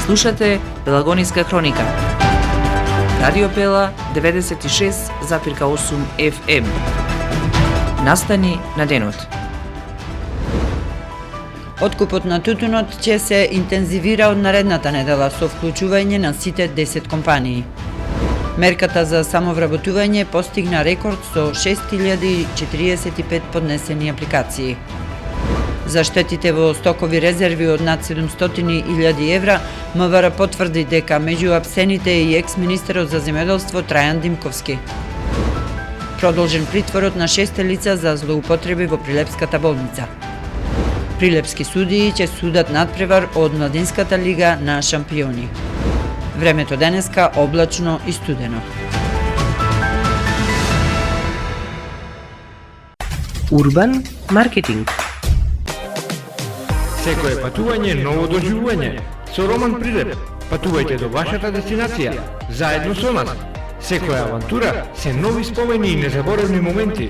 Слушате Пелагониска хроника. Радио Пела 96,8 FM. Настани на денот. Откупот на тутунот ќе се интензивира од наредната недела со вклучување на сите 10 компании. Мерката за самовработување постигна рекорд со 6045 поднесени апликации. За штетите во стокови резерви од над 700.000 евра, МВР потврди дека меѓу апсените и екс-министерот за земјоделство Трајан Димковски. Продолжен притворот на 6 лица за злоупотреби во Прилепската болница. Прилепски судии ќе судат надпревар од Младинската лига на шампиони. Времето денеска облачно и студено. Урбан маркетинг. Секое патување ново доживување. Со Роман Прилеп патувајте до вашата дестинација заедно со нас. Секоја авантура се нови спомени и незаборавни моменти.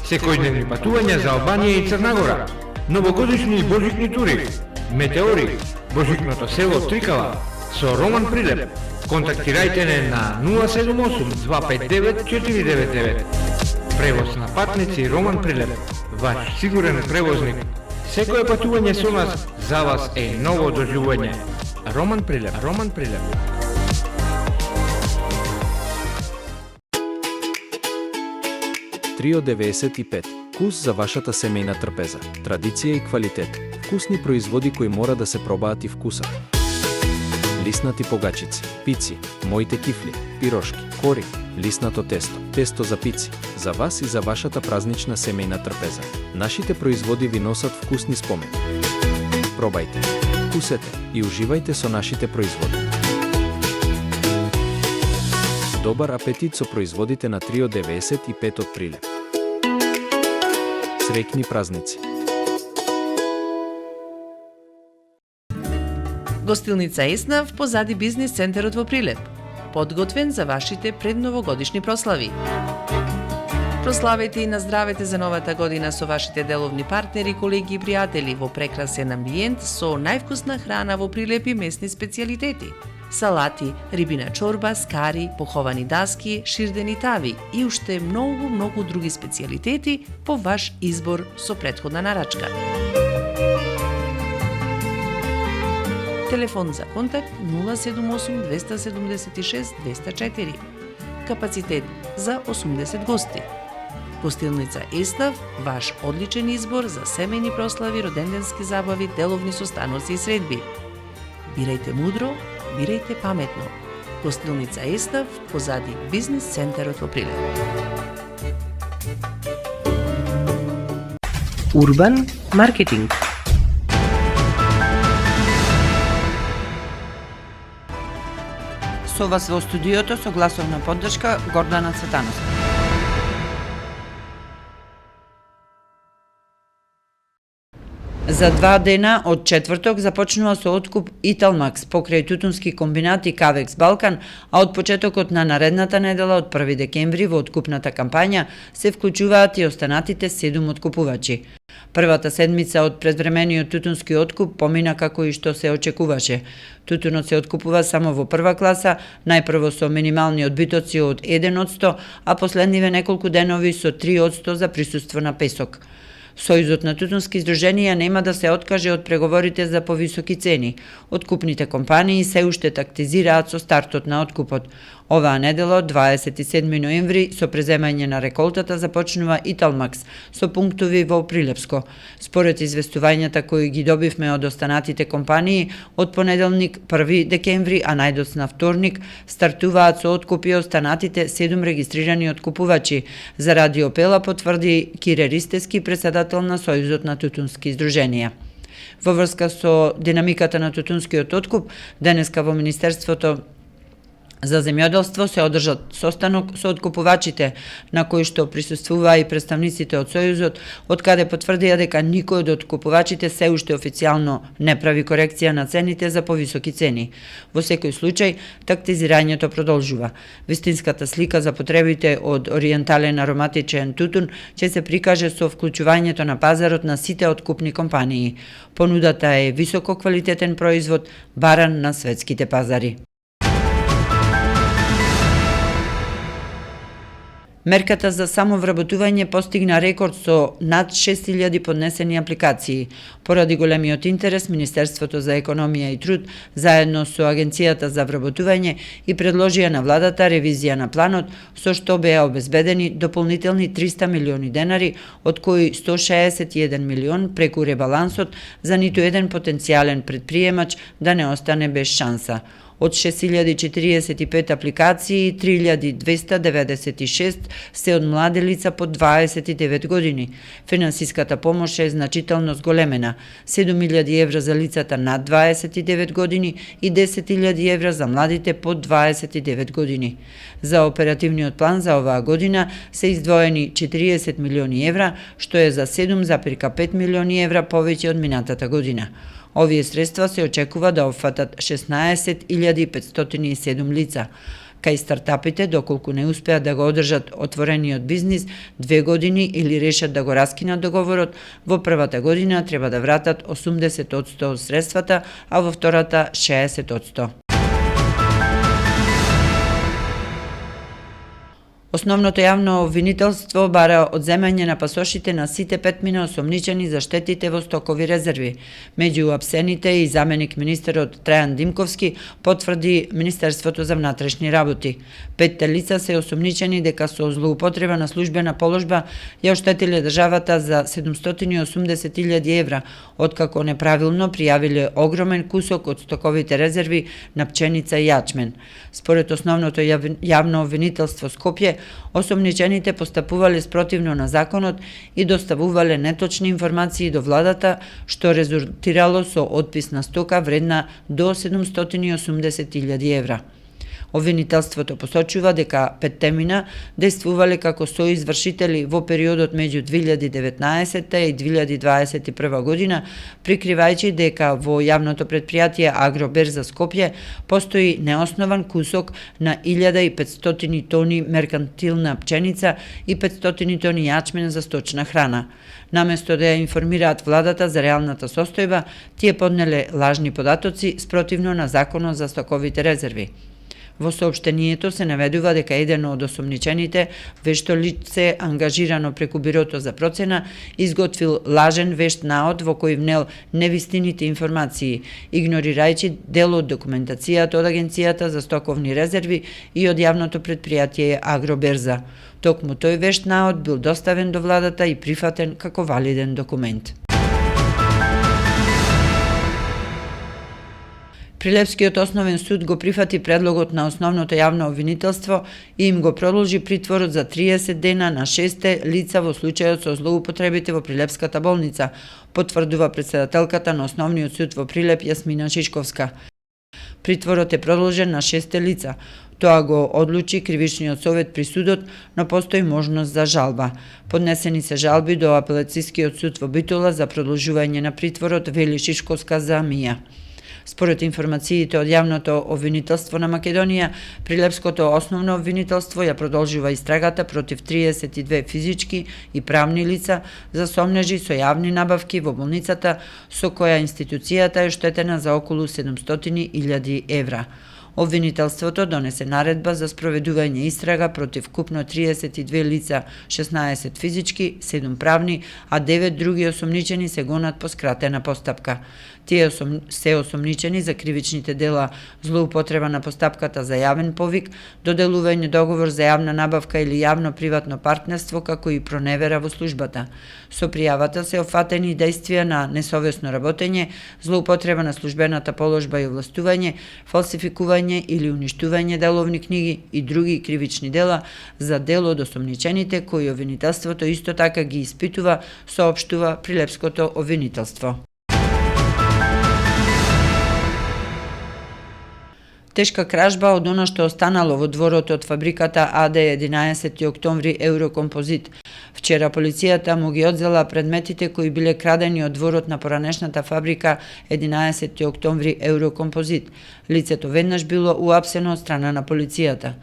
Секојдневни патувања за Албанија и Црна Гора. Новогодишни и божикни тури. Метеори, божикното село Трикала. Со Роман Прилеп. Контактирајте не на 078 259 499. Превоз на патници Роман Прилеп. Ваш сигурен превозник. Секое патување со нас за вас е ново доживување. Роман Прилеп. Роман Прилеп. Трио 95. Вкус за вашата семејна трпеза. Традиција и квалитет. Вкусни производи кои мора да се пробаат и вкусат. Лиснати погачици, пици, моите кифли, пирошки, кори, лиснато тесто, тесто за пици, за вас и за вашата празнична семејна трпеза. Нашите производи ви носат вкусни спомени. Пробајте, вкусете и уживајте со нашите производи. Добар апетит со производите на Трио 95 од Прилеп. Среќни празници! Гостилница Еснав позади бизнис центарот во Прилеп. Подготвен за вашите предновогодишни прослави. Прославете и наздравете за новата година со вашите деловни партнери, колеги и пријатели во прекрасен амбиент со највкусна храна во Прилеп и местни специјалитети. Салати, рибина чорба, скари, поховани даски, ширдени тави и уште многу други специјалитети по ваш избор со претходна нарачка. Телефон за контакт 078 276 204. Капацитет за 80 гости. Гостилница Еснав, ваш одличен избор за семејни прослави, роденденски забави, деловни состаноци и средби. Бирајте мудро, бирајте паметно. Гостилница Еснав позади бизнис центарот во Прилеп. Урбан маркетинг. Со вас во студиото со гласовна поддршка Гордана Цветановска. За 2 дена од четврток започнува со откуп Италмакс покрај тутунски комбинат и Кавекс Балкан, а од почетокот на наредната недела од 1 декември во откупната кампања се вклучуваат и останатите 7 откупувачи. Првата седмица од предвремениот тутунски откуп помина како и што се очекуваше. Тутунот се откупува само во прва класа, најпрво со минимални одбитоци од 1%, а последниве неколку денови со 3% за присуство на песок. Сојузот на тутунски издруженија нема да се откаже од преговорите за повисоки цени. Откупните компании се уште тактизираат со стартот на откупот. Оваа недела, 27 ноември, со преземање на реколтата започнува Италмакс со пунктови во Прилепско. Според известувањата кои ги добивме од останатите компании, од понеделник 1 декември, а најдоцна вторник, стартуваат со откупи останатите 7 регистрирани откупувачи. За Радио Пела потврди Кире Ристески, председател на Сојузот на тутунски издруженија. Во врска со динамиката на тутунскиот откуп, денеска во Министерството За земјоделство се одржа состанок со откупувачите, на кој што присуствуваа и представниците од Сојузот, од каде потврдија дека никој од откупувачите се уште официјално не прави корекција на цените за повисоки цени. Во секој случај, тактизирањето продолжува. Вистинската слика за потребите од ориентален ароматичен тутун ќе се прикаже со вклучувањето на пазарот на сите откупни компании. Понудата е високо квалитетен производ, баран на светските пазари. Мерката за самовработување постигна рекорд со над 6000 поднесени апликации. Поради големиот интерес, Министерството за економија и труд, заедно со Агенцијата за вработување, и предложија на владата ревизија на планот, со што беа обезбедени дополнителни 300 милиони денари, од кои 161 милион преку ребалансот за ниту еден потенцијален претприемач да не остане без шанса. Од 6045 апликации, 3296 се од млади лица по 29 години. Финансиската помош е значително зголемена – 7000 евра за лицата над 29 години и 10.000 евра за младите по 29 години. За оперативниот план за оваа година се издвоени 40 милиони евра, што е за 7,5 милиони евра повеќе од минатата година. Овие средства се очекува да опфатат 16.507 лица. Кај стартапите, доколку не успеат да го одржат отворениот бизнис 2 години или решат да го раскинат договорот, во првата година треба да вратат 80% од средствата, а во втората 60%. Основното јавно обвинителство бара одземање на пасошите на сите 5 осомничени за штетите во стокови резерви. Меѓу апсените и заменик министерот Трајан Димковски потврди Министерството за внатрешни работи. 5 лица се осомничени дека со злоупотреба на службена положба ја оштетиле државата за 780.000 евра, откако неправилно пријавиле огромен кусок од стоковите резерви на пченица и јачмен. Според основното јавно обвинителство Скопје, осомничените постапувале спротивно на законот и доставувале неточни информации до владата, што резултирало со отпис на стока вредна до 780.000 евра. Обвинителството посочува дека петтемина действувале како соизвршители во периодот меѓу 2019 и 2021 година, прикривајќи дека во јавното претпријатие Агроберза Скопје постои неоснован кусок на 1500 тони меркантилна пченица и 500 тони јачмен за сточна храна. Наместо да ја информираат владата за реалната состојба, тие поднеле лажни податоци спротивно на Законот за стоковите резерви. Во соопштението се наведува дека еден од осомничените, вешто лице ангажирано преку Бирото за процена, изготвил лажен вешт наод во кој внел невистините информации, игнорирајќи дел од документацијата од Агенцијата за стоковни резерви и од јавното претпријатие Агроберза. Токму тој вешт наод бил доставен до владата и прифатен како валиден документ. Прилепскиот основен суд го прифати предлогот на основното јавно обвинителство и им го продолжи притворот за 30 дена на 6 лица во случајот со злоупотребите во Прилепската болница, потврдува претседателката на Основниот суд во Прилеп Јасмина Шишковска. Притворот е продолжен на 6 лица. Тоа го одлучи Кривичниот совет при судот, но постои можност за жалба. Поднесени се жалби до Апелацискиот суд во Битола за продолжување на притворот, вели Шишковска за МИА. Според информациите од јавното обвинителство на Македонија, Прилепското основно обвинителство ја продолжува истрагата против 32 физички и правни лица за сомнежи со јавни набавки во болницата, со која институцијата е оштетена за околу 700.000 евра. Обвинителството донесе наредба за спроведување истрага против купно 32 лица, 16 физички, 7 правни, а 9 други осомничени се гонат по скратена постапка. Тие се осомничени за кривичните дела злоупотреба на постапката за јавен повик, доделување договор за јавна набавка или јавно-приватно партнерство, како и проневера во службата. Со пријавата се офатени дејствија на несовесно работење, злоупотреба на службената положба и овластување, фалсификување или уништување деловни книги и други кривични дела за дел од осомничените кои обвинителството исто така ги испитува, соопштува Прилепското обвинителство. Тешка кражба од она што останало во дворот од фабриката АД 11 октомври Еврокомпозит. Вчера полицијата му ги одзела предметите кои биле крадени од дворот на поранешната фабрика 11 октомври Еврокомпозит. Лицето веднаш било уапсено од страна на полицијата.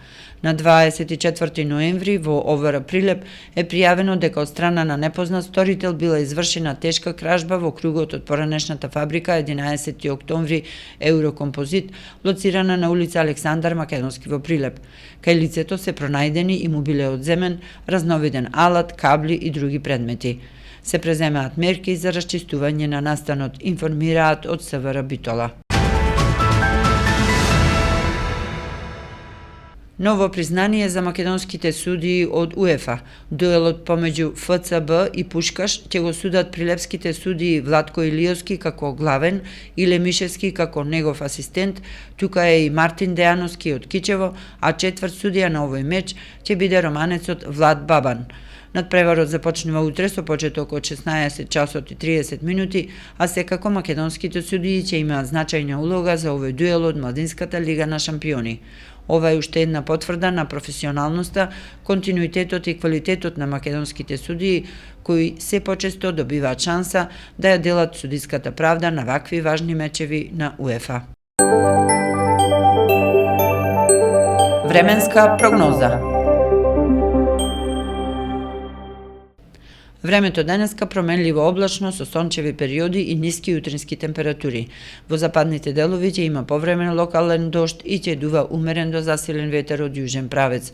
На 24 ноември во ОВР Прилеп е пријавено дека од страна на непознат сторител била извршена тешка кражба во кругот од поранешната фабрика 11 октомври Еврокомпозит, лоцирана на улица Александар Македонски во Прилеп. Кај лицето се пронајдени и му биле одземен разновиден алат, кабли и други предмети. Се преземаат мерки за расчистување на настанот, информираат од СВР Битола. Ново признание за македонските судии од УЕФА. Дуелот помеѓу ФЦБ и Пушкаш ќе го судат прилепските судии Владко Илиовски како главен и Лемишевски како негов асистент, тука е и Мартин Дејановски од Кичево, а четврт судија на овој меч ќе биде романецот Влад Бабан. Надпреварот започнува утре со почеток од 16 часот и 30 минути, а секако македонските судии ќе имаат значајна улога за овој дуел од Младинската лига на шампиони. Ова е уште една потврда на професионалноста, континуитетот и квалитетот на македонските судии, кои се почесто добиваат шанса да ја делат судиската правда на вакви важни мечеви на УЕФА. Временска прогноза. Времето денеска променливо облачно со сончеви периоди и ниски утрински температури. Во западните делови ќе има повремен локален дожд и ќе дува умерен до засилен ветер од јужен правец.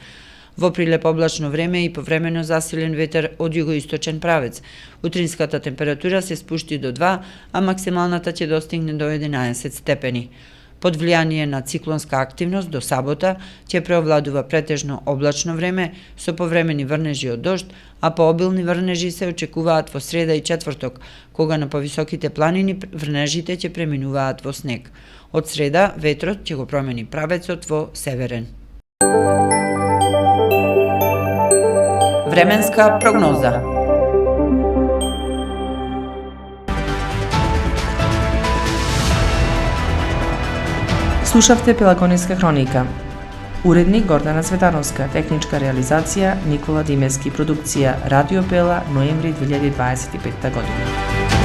Во Прилеп облачно време и повремено засилен ветер од југоисточен правец. Утринската температура се спушти до 2, а максималната ќе достигне до 11 степени. Под влијание на циклонска активност до сабота ќе преовладува претежно облачно време со повремени врнежи од дожд, а пообилни врнежи се очекуваат во среда и четврток, кога на повисоките планини врнежите ќе преминуваат во снег. Од среда ветрот ќе го промени правецот во северен. Временска прогноза. Слушавте Пелагонинска хроника. Уредник Гордана Цветановска, техничка реализација Никола Димески, продукција Радио Пела, ноември 2025 година.